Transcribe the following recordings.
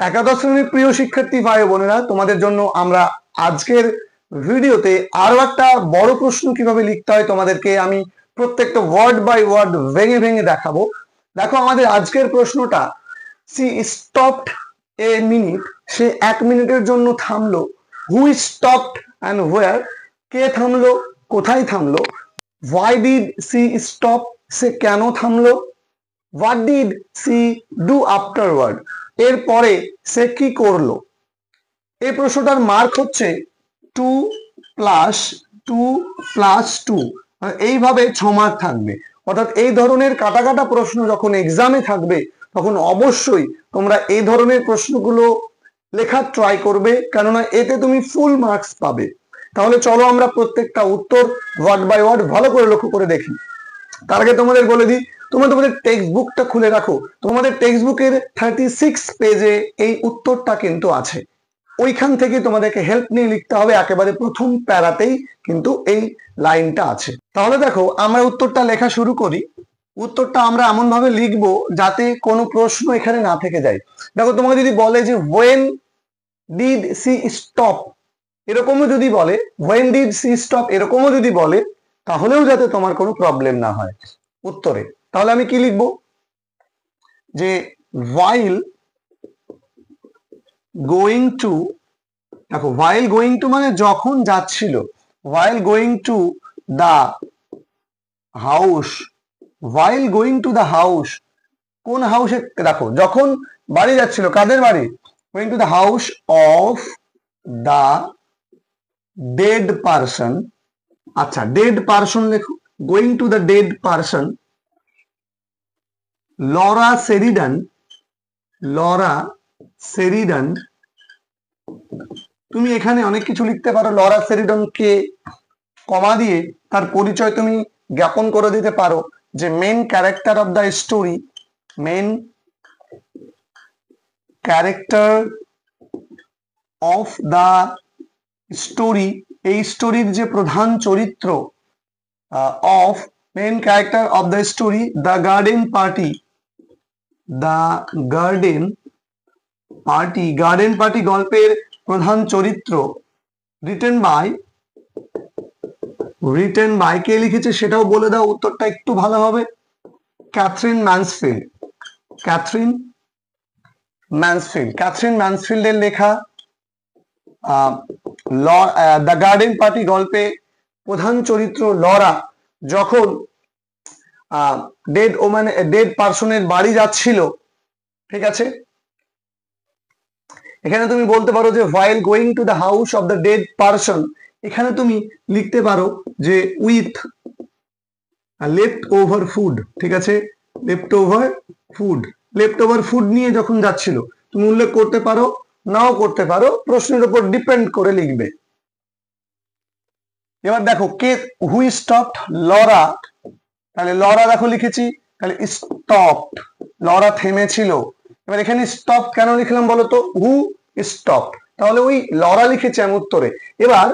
একাদশ শ্রেণীর প্রিয় শিক্ষার্থী ভাই বোনেরা, তোমাদের জন্য আমরা আজকের ভিডিওতে আরো একটা বড় প্রশ্ন কিভাবে লিখতে হয় তোমাদেরকে আমি প্রত্যেকটা ওয়ার্ড বাই ওয়ার্ড ভেঙে ভেঙে দেখাবো। দেখো, আমাদের আজকের প্রশ্নটা, সি স্টপড এ মিনিট, সে 1 মিনিটের জন্য থামলো। হু স্টপড অ্যান্ড হোয়ার, কে থামলো, কোথায় থামলো। হোয়াই ডিড সি স্টপ, সে কেন থামলো। What did C do afterward, এরপরে সে কি করলো। এই প্রশ্নটার মার্ক হচ্ছে 2+2+2, এইভাবে 6 মার্ক থাকবে। অর্থাৎ এই ধরনের কাটা কাটা প্রশ্ন যখন এক্সামে থাকবে তখন অবশ্যই তোমরা এই ধরনের প্রশ্নগুলো লেখার ট্রাই করবে, কেননা এতে তুমি ফুল মার্কস পাবে। তাহলে চলো আমরা প্রত্যেকটা উত্তর ওয়ার্ড বাই ওয়ার্ড ভালো করে লক্ষ্য করে দেখি। তার আগে তোমাদের বলে দিই, তোমাদের টেক্সট বুকটা খুলে রাখো। তোমাদের টেক্সট বুকের 36 পেজে এই উত্তরটা কিন্তু আছে। ওইখান থেকে তোমাদেরকে হেল্প নিয়ে লিখতে হবে। একেবারে প্রথম প্যারাতেই কিন্তু এই লাইনটা আছে। তাহলে দেখো, আমরা উত্তরটা লেখা শুরু করি। উত্তরটা আমরা এমন ভাবে লিখবো যাতে কোনো প্রশ্ন এখানে না থেকে যায়। দেখো, তোমাকে যদি বলে যে when did she stop, এরকমও যদি বলে when did she stop, এরকমও যদি বলে, তাহলেও যাতে তোমার কোনো প্রবলেম না হয় উত্তরে। তাহলে আমি কি লিখবো, যে while going to, দেখো while going to মানে যখন যাচ্ছিল, while going to the house, while going to the house, কোন হাউসে, দেখো যখন বাড়ি যাচ্ছিল, কাদের বাড়ি, going to the house of the dead person। আচ্ছা, dead person লেখো, going to the dead person, Laura Sheridan, Laura Sheridan, তুমি এখানে অনেক কিছু লিখতে পারো। লরা সেরিডন কে, কমা দিয়ে তার পরিচয় তুমি জ্ঞাপন করে দিতে পারো, যে main character of the story, main character of the story, এই স্টোরির যে প্রধান চরিত্র, of main character of the story, the garden party, the garden party, garden party গল্পের প্রধান চরিত্র, রিটেন বাই, কে লিখেছে সেটাও বলে দাও, উত্তরটা একটু ভালো হবে। ক্যাথরিন ম্যানসফিল্ড, ক্যাথরিন ম্যানসফিল্ডের লেখা দ্য গার্ডেন পার্টি গল্পে প্রধান চরিত্র লরা যখন ডেড পার্সনের বাড়ি যাচ্ছিল, ঠিক আছে। এখানে তুমি বলতে পারো যে while going to the house of the dead person, এখানে তুমি লিখতে পারো যে উইথ লেফট ওভার ফুড, ঠিক আছে, লেফট ওভার ফুড নিয়ে যখন যাচ্ছিল, তুমি উল্লেখ করতে পারো, নাও করতে পারো, প্রশ্নের উপর ডিপেন্ড করে লিখবে। এবার দেখো, কে, হু স্টপড, লরা, তাহলে লরা দেখো লিখেছি, তাহলে স্টপড, লরা থেমেছিল। এবার এখানে স্টপ কেন লিখলাম বলো তো, হু স্টপ, তাহলে ওই লরা লিখেছে আমি উত্তরে। এবার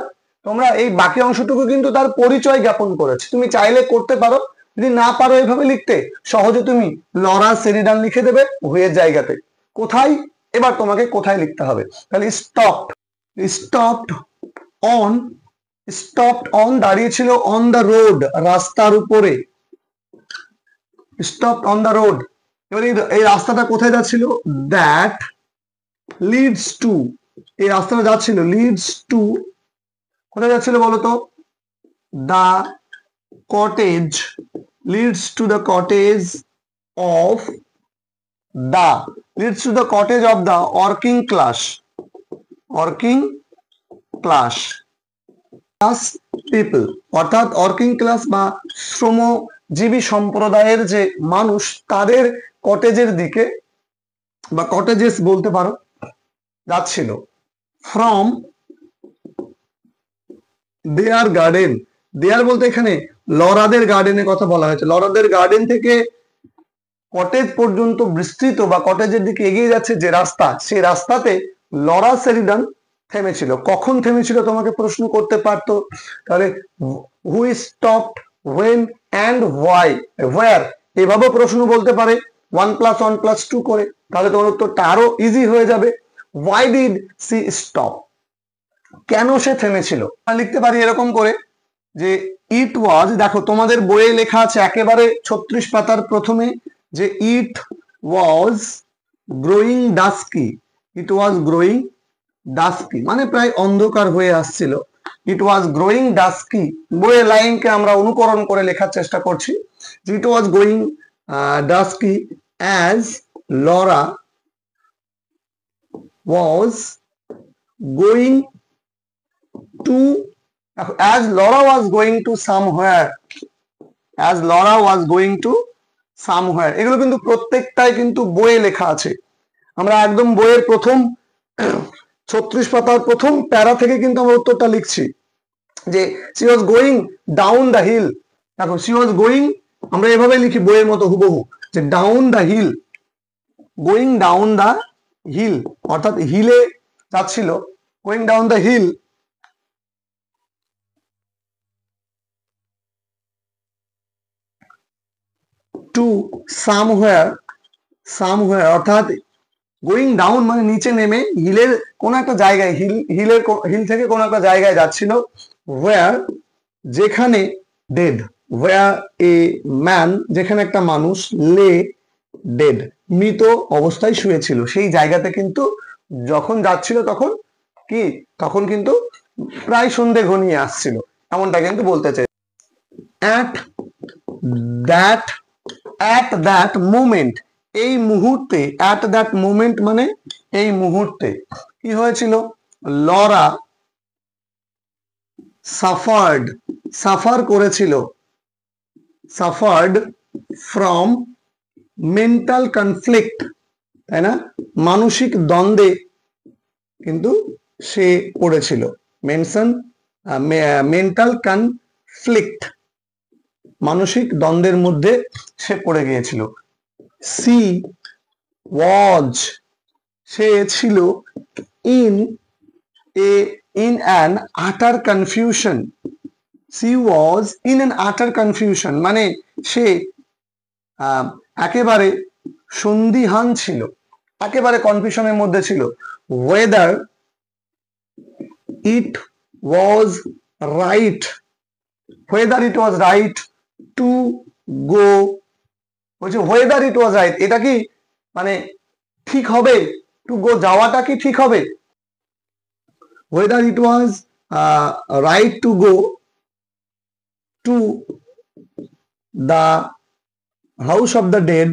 তোমরা এই বাকি অংশটুকু কিন্তু তার পরিচয় জ্ঞাপন করেছে, তুমি চাইলে করতে পারো, যদি না পারো এইভাবে লিখতে, সহজে তুমি লরা সেরিডান লিখে দেবে হুয়ের জায়গাতে। কোথায়, এবার তোমাকে কোথায় লিখতে হবে, তাহলে স্টপড অন দাঁড়িয়েছিল, অন দ্য রোড, রাস্তার উপরে, স্টপড অন দ্য রোড। এবার এই রাস্তাটা কোথায় যাচ্ছিল, দ্যাট লিডস টু, এই রাস্তাটা যাচ্ছিল লিডস টু, কোথায় যাচ্ছিল বলতো, the cottage, leads to the cottage of the, leads to the cottage of the working class people, অর্থাৎ ওয়ার্কিং ক্লাস বা শ্রমজীবী সম্প্রদায়ের যে মানুষ, তাদের কটেজের দিকে বা কটেজেস বলতে পারো, যাচ্ছিল। ফ্রম দেয়ার গার্ডেন, দেয়ার বলতে এখানে লরাদের গার্ডেনের কথা বলা হয়েছে, লরাদের গার্ডেন থেকে কটেজ পর্যন্ত বিস্তৃত বা কটেজের দিকে এগিয়ে যাচ্ছে যে রাস্তা, সেই রাস্তাতে লরা সেরিডান থেমেছিল। কখন থেমেছিল তোমাকে প্রশ্ন করতে পারতো, তাহলে হু স্টপড, হোয়েন অ্যান্ড হোয়াই, হোয়ার, এভাবে প্রশ্ন বলতে পারে। 1+1+2 করে, তাহলে তোমার উত্তরটা আরো ইজি হয়ে যাবে। Why did she stop? কেন সে থেমেছিল? লিখতে পারি এরকম করে যে ইট ওয়াজ, দেখো তোমাদের বইয়ে লেখা আছে একেবারে 36 পাতার প্রথমে যে ইট was growing dusky. It was growing dusky মানে প্রায় অন্ধকার হয়ে আসছিল। ইট ওয়াজ গ্রোয়িং ডাস্কি, বইয়ের লাইনকে আমরা অনুকরণ করে লেখার চেষ্টা করছি। It was growing dusky as Laura was going to, as Laura was going to somewhere, as Laura was going to somewhere, এগুলো কিন্তু প্রত্যেকটাই কিন্তু বইয়ে লেখা আছে। আমরা একদম বইয়ের প্রথম 36 পাতার প্রথম প্যারা থেকে কিন্তু আমরা উত্তরটা লিখছি যে she was going down the hill। দেখো she was going, আমরা এভাবে লিখি বইয়ের মতো হুবহু যে down the hill, going down the hill অর্থাৎ হিলে যাচ্ছিল, going down the hill to somewhere অর্থাৎ গোয়িং ডাউন মানে নিচে নেমে হিলের কোন একটা জায়গায়, হিল থেকে কোন একটা জায়গায় যাচ্ছিল। হোয়ার যেখানে, ডেড হোয়ার এ ম্যান যেখানে একটা মানুষ, লে ডেড মৃত অবস্থায় শুয়েছিল, সেই জায়গাতে কিন্তু যখন যাচ্ছিল তখন কি, তখন কিন্তু প্রায় সন্ধে ঘনিয়ে আসছিল, এমনটা কিন্তু বলতে চাই। at that moment, এই মুহূর্তে, at that moment মানে এই মুহূর্তে কি হয়েছিল, লরা সাফার করেছিল, সাফার্ড ফ্রম মেন্টাল কনফ্লিক্ট, তাই না, মানসিক দ্বন্দ্বে কিন্তু সে পড়েছিল, মেন্টাল কনফ্লিক্ট মানসিক দ্বন্দ্বের মধ্যে সে পড়ে গিয়েছিল। সি ওয়াজ সে ছিল, ইন অ্যান আটার confusion, C was in an আটার কনফিউশন মানে সে একেবারে সন্দিহান ছিল, একেবারে কনফিউশনের মধ্যে ছিল। Weather it was right, whether it was right to go, বলছে whether it was right, এটা কি মানে ঠিক হবে, টু গো যাওয়াটা কি ঠিক হবে, whether it was right to go to the house of the dead,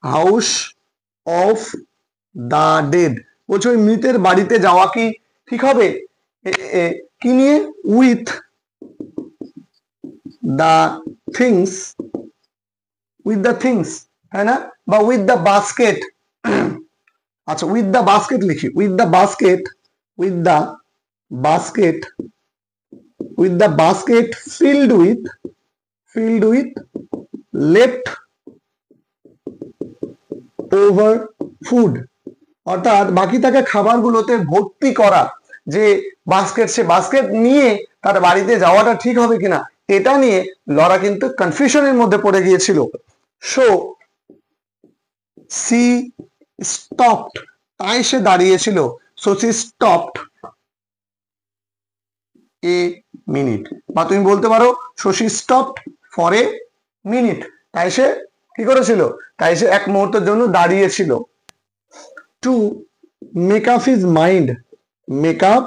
house of the dead, বলছে ওই মৃতের বাড়িতে যাওয়া কি ঠিক হবে, কি নিয়ে, with the things, তাই না, বা with the basket, আচ্ছা with the basket লিখি, with the basket filled with left over food, অর্থাৎ বাকি থাকা খাবারগুলোতে ভর্তি করা যে বাস্কেট, সে বাস্কেট নিয়ে তার বাড়িতে যাওয়াটা ঠিক হবে কিনা এটা নিয়ে লরা কিন্তু কনফিউশনের মধ্যে পড়ে গিয়েছিল। সো সি স্টপড, তাই সে দাঁড়িয়েছিল, so she stopped a minute, বা তুমি বলতে পারো so she stopped for a minute, তাই সে কি করেছিল, তাই সে এক মুহূর্তের জন্য দাঁড়িয়েছিল। To make up his mind, make up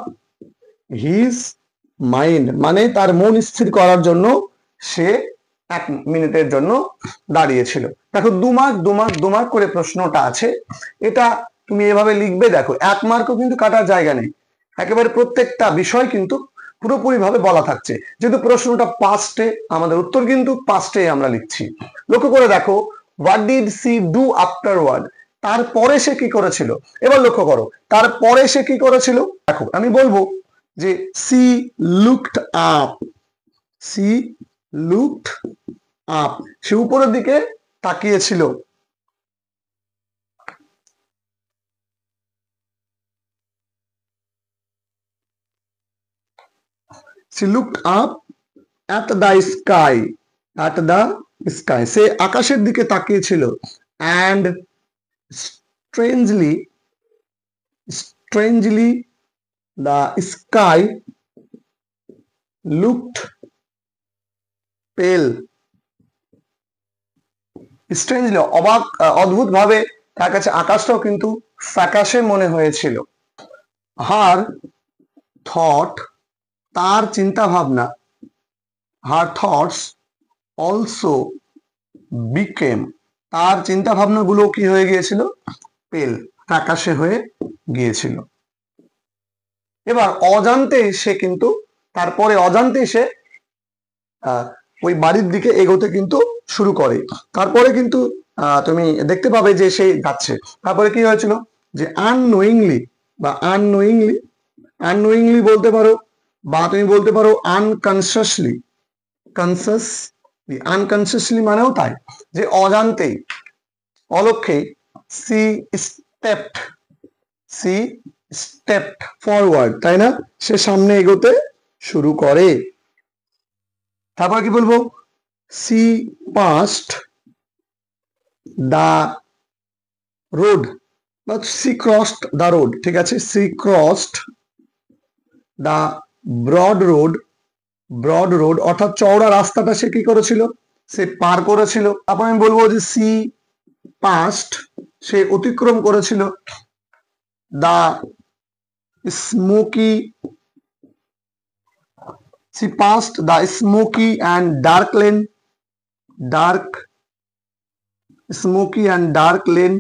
his mind মানে তার মন স্থির করার জন্য সে এক মিনিটের জন্য দাঁড়িয়েছিল। দেখো দু মার্ক করে প্রশ্নটা আছে, এটা তুমি এভাবে লিখবে। দেখো 1 মার্কও কিন্তু কাটার জায়গা নেই, একেবারে প্রত্যেকটা বিষয় কিন্তু পুরোপুরি ভাবে বলা থাকছে, যেহেতু প্রশ্নটা পাস্টে, আমাদের উত্তর কিন্তু পাস্টে আমরা লিখছি। লক্ষ্য করে দেখো, what did C do afterward, তারপরে সে কি করেছিল, এবার লক্ষ্য করো তারপরে সে কি করেছিল। দেখো আমি বলবো যে সি লুকড আপ, সে উপরের দিকে তাকিয়েছিল। She looked up at the sky, at the sky, সে আকাশের দিকে তাকিয়েছিল। And strangely the sky looked pale. Strangely অদ্ভুত ভাবে তার কাছে আকাশটাও কিন্তু ফ্যাকাশে মনে হয়েছিল। হার থট, তার চিন্তা ভাবনা, হার থটস অলসো বিকেম, তার চিন্তা ভাবনাগুলো কি হয়ে গিয়েছিল? পেল, ফ্যাকাশে হয়ে গিয়েছিল। এবার অজান্তে সে কিন্তু তারপরে অজান্তে সে ওই বাড়ির দিকে এগোতে কিন্তু শুরু করে। তারপরে কিন্তু তুমি দেখতে পাবে যে সে যাচ্ছে। তারপরে কি হয়েছিল? যে আননোয়িংলি বা আননোয়িংলি বলতে পারো, বা তুমি বলতে পারো আনকনসিয়াসলি। আনকনসিয়াসলি মানেও তাই, যে অজান্তেই, অলক্ষেই সি স্টেপড ফরওয়ার্ড, তাই না? সে সামনে এগোতে শুরু করে। তারপর কি বলবো? সি পাস্ট দ্য রোড, বা সি ক্রসড দ্য রোড, ঠিক আছে? She crossed the broad road, অর্থাৎ চওড়া রাস্তাটা সে কি করেছিল? সে পার করেছিল। তারপর আমি বলবো যে সি পাস্ট, সে অতিক্রম করেছিল the smoky and dark lane.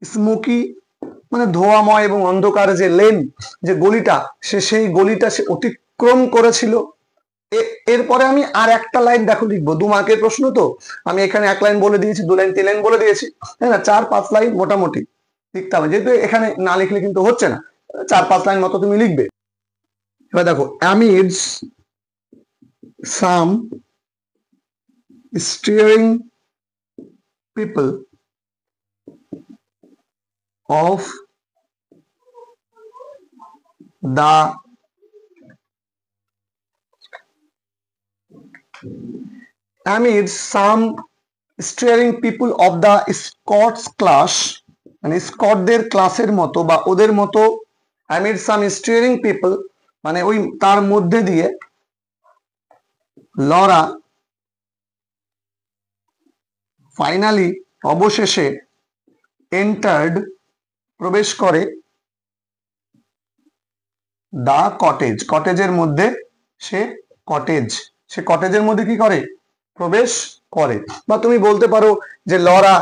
Smoky মানে ধোঁয়াময় এবং অন্ধকার যে লেন, যে গলিটা, সেই গলিটা সে অতিক্রম করেছিল। এরপরে আমি আর একটা লাইন দেখো লিখবো, 2 মার্কের প্রশ্ন তো, আমি এখানে 1 লাইন বলে দিয়েছি, 2 লাইন 3 লাইন বলে দিয়েছি, তাই না? 4-5 লাইন মোটামুটি লিখতে হবে, যেহেতু এখানে না লিখলে কিন্তু হচ্ছে না, 4-5 লাইন মতো তুমি লিখবে। এবার দেখো, amidst some stirring people of the Scots class, মানে স্কটদের ক্লাসের মতো বা ওদের মতো, amid some stirring people মানে ওই তার মধ্যে দিয়ে লরা ফাইনালি অবশেষে এন্টার্ড প্রবেশ করে দা কটেজের মধ্যে, সে কটেজের মধ্যে কি করে? প্রবেশ করে। বা তুমি বলতে পারো যে লরা,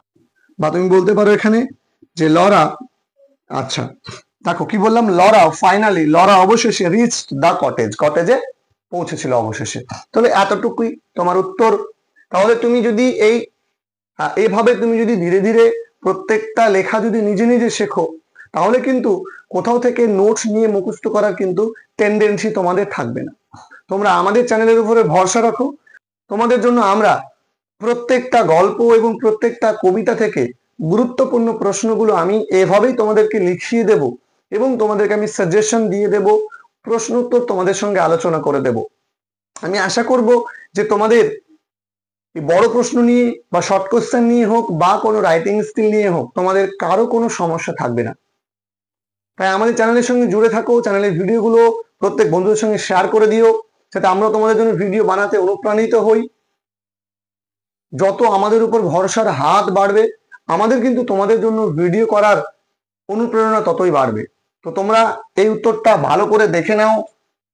বা তুমি বলতে পারো এখানে যে লরা, আচ্ছা দেখো কি বললাম, লরা অবশেষে রিচড দা কটেজে পৌঁছেছিল অবশেষে। তাহলে এতটুকুই তোমার উত্তর। তাহলে তুমি যদি এইভাবে তুমি যদি ধীরে ধীরে প্রত্যেকটা লেখা যদি নিজে নিজে শেখো, তাহলে কিন্তু কোথাও থেকে নোটস নিয়ে মুখস্থ করার কিন্তু টেন্ডেন্সি তোমাদের থাকবে না। তোমরা আমাদের চ্যানেলের উপরে ভরসা রাখো, তোমাদের জন্য আমরা প্রত্যেকটা গল্প এবং প্রত্যেকটা কবিতা থেকে গুরুত্বপূর্ণ প্রশ্নগুলো আমি এভাবেই তোমাদেরকে লিখিয়ে দেব, এবং তোমাদেরকে আমি সাজেশন দিয়ে দেব, প্রশ্ন উত্তর তোমাদের সঙ্গে আলোচনা করে দেব। আমি আশা করব যে তোমাদের বড় প্রশ্ন নিয়ে বা শর্ট কোশ্চেন নিয়ে হোক বা কোনো রাইটিং স্কিল নিয়ে হোক, তোমাদের কারো কোনো সমস্যা থাকবে না। তাই আমাদের চ্যানেলের সঙ্গে জুড়ে থাকো, চ্যানেলের ভিডিওগুলো প্রত্যেক বন্ধুদের সঙ্গে শেয়ার করে দিও, যাতে আমরা তোমাদের জন্য ভিডিও বানাতে অনুপ্রাণিত হই। যত আমাদের উপর ভরসার হাত বাড়বে, আমাদের কিন্তু তোমাদের জন্য ভিডিও করার অনুপ্রেরণা ততই বাড়বে। তো তোমরা এই উত্তরটা ভালো করে দেখে নাও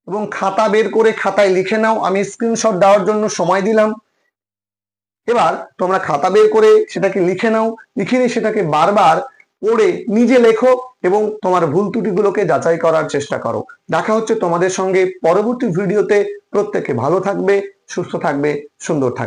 এবং খাতা বের করে খাতায় লিখে নাও। আমি স্ক্রিনশট দেওয়ার জন্য সময় দিলাম, এবার তোমরা খাতা বের করে সেটাকে লিখে নাও, লিখে নিয়ে সেটাকে বারবার পড়ে নিজে লেখো এবং তোমার ভুল ত্রুটিগুলোকে যাচাই করার চেষ্টা করো। দেখা হচ্ছে তোমাদের সঙ্গে পরবর্তী ভিডিওতে। প্রত্যেকে ভালো থাকবে, সুস্থ থাকবে, সুন্দর থাকবে।